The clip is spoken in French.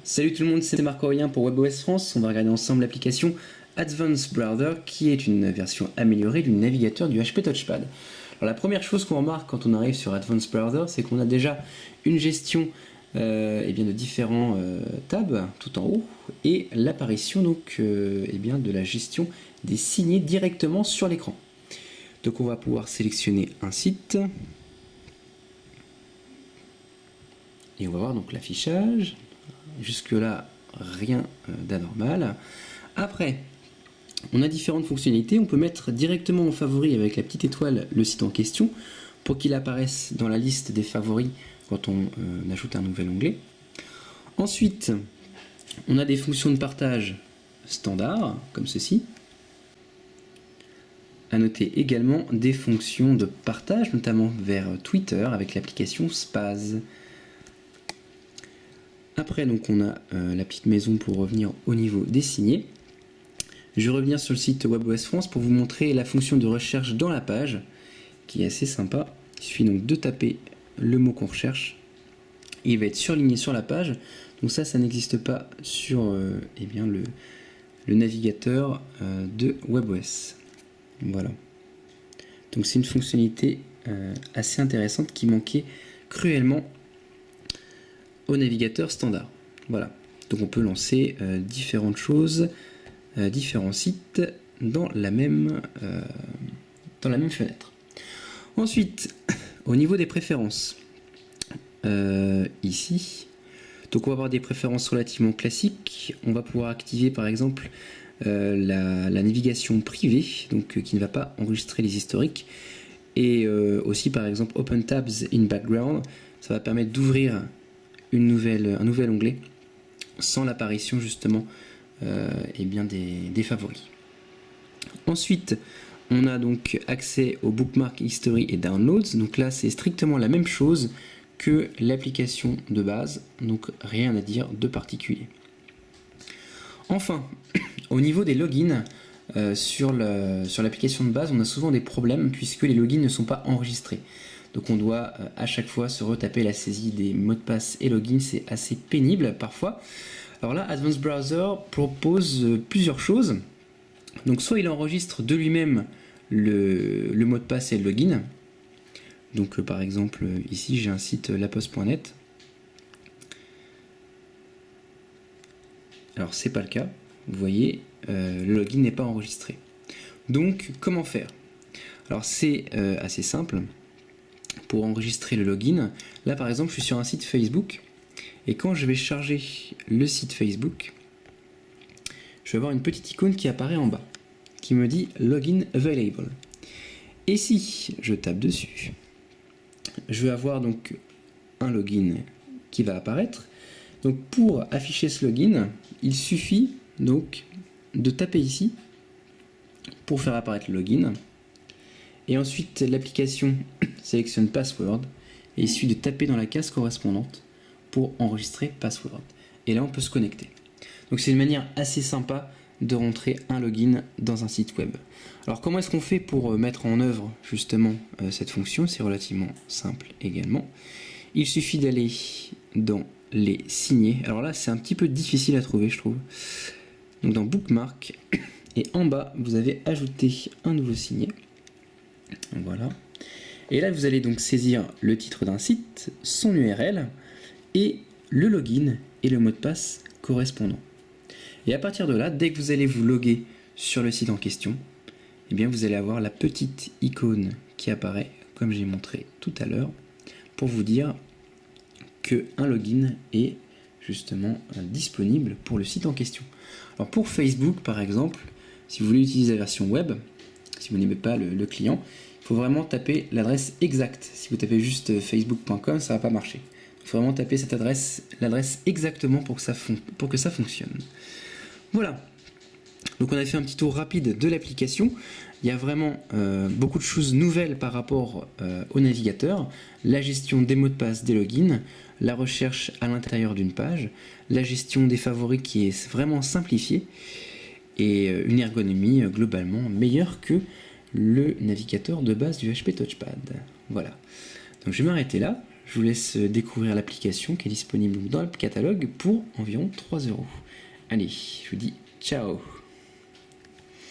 Salut tout le monde, c'est Marc-Aurélien pour WebOS France. On va regarder ensemble l'application Advanced Browser qui est une version améliorée du navigateur du HP Touchpad. Alors la première chose qu'on remarque quand on arrive sur Advanced Browser, c'est qu'on a déjà une gestion de différents tabs tout en haut et l'apparition de la gestion des signets directement sur l'écran. Donc on va pouvoir sélectionner un site et on va voir donc l'affichage. Jusque là rien d'anormal. Après on a différentes fonctionnalités. On peut mettre directement en favori avec la petite étoile le site en question pour qu'il apparaisse dans la liste des favoris quand on ajoute un nouvel onglet. Ensuite on a des fonctions de partage standard comme ceci. À noter également des fonctions de partage notamment vers Twitter avec l'application Spaz. Après donc on a la petite maison pour revenir au niveau des signets. Je vais revenir sur le site WebOS France pour vous montrer la fonction de recherche dans la page qui est assez sympa. Il suffit donc de taper le mot qu'on recherche et il va être surligné sur la page. Donc ça n'existe pas sur le navigateur de WebOS. Voilà. Donc c'est une fonctionnalité assez intéressante qui manquait cruellement au navigateur standard. Voilà. Donc on peut lancer différentes choses, différents sites dans la même fenêtre. Ensuite, au niveau des préférences, ici, donc on va avoir des préférences relativement classiques. On va pouvoir activer par exemple la navigation privée, donc qui ne va pas enregistrer les historiques, et aussi par exemple Open Tabs in Background, ça va permettre d'ouvrir un nouvel onglet sans l'apparition justement des favoris. Ensuite on a donc accès au Bookmark History et Downloads, donc là c'est strictement la même chose que l'application de base, donc rien à dire de particulier. Enfin, au niveau des logins, sur l'application de base, on a souvent des problèmes puisque les logins ne sont pas enregistrés. Donc on doit à chaque fois se retaper la saisie des mots de passe et login, c'est assez pénible parfois. Alors là, Advanced Browser propose plusieurs choses. Donc soit il enregistre de lui-même le mot de passe et le login. Donc par exemple ici j'ai un site laposte.net. Alors c'est pas le cas, vous voyez, le login n'est pas enregistré. Donc comment faire? Alors c'est assez simple. Pour enregistrer le login, là par exemple je suis sur un site Facebook et quand je vais charger le site Facebook, je vais avoir une petite icône qui apparaît en bas qui me dit login available. Et si je tape dessus, je vais avoir donc un login qui va apparaître. Donc pour afficher ce login, il suffit donc de taper ici pour faire apparaître le login. Et ensuite l'application sélectionne password et il suffit de taper dans la case correspondante pour enregistrer password. Et là on peut se connecter. Donc c'est une manière assez sympa de rentrer un login dans un site web. Alors comment est-ce qu'on fait pour mettre en œuvre justement cette fonction? C'est relativement simple également. Il suffit d'aller dans les signets. Alors là c'est un petit peu difficile à trouver je trouve. Donc dans Bookmark et en bas vous avez ajouté un nouveau signet. Voilà. Et là vous allez donc saisir le titre d'un site, son URL et le login et le mot de passe correspondant. Et à partir de là, dès que vous allez vous loguer sur le site en question, eh bien vous allez avoir la petite icône qui apparaît comme j'ai montré tout à l'heure pour vous dire que un login est justement disponible pour le site en question. Alors pour Facebook par exemple, si vous voulez utiliser la version web, si vous n'aimez pas le client, il faut vraiment taper l'adresse exacte. Si vous tapez juste facebook.com, ça ne va pas marcher. Il faut vraiment taper cette adresse, l'adresse exactement pour que ça fonctionne. Voilà. Donc on a fait un petit tour rapide de l'application. Il y a vraiment beaucoup de choses nouvelles par rapport au navigateur. La gestion des mots de passe, des logins, la recherche à l'intérieur d'une page, la gestion des favoris qui est vraiment simplifiée et une ergonomie globalement meilleure que le navigateur de base du HP Touchpad. Voilà. Donc je vais m'arrêter là. je vous laisse découvrir l'application qui est disponible dans le catalogue pour environ 3 euros. Allez, je vous dis ciao.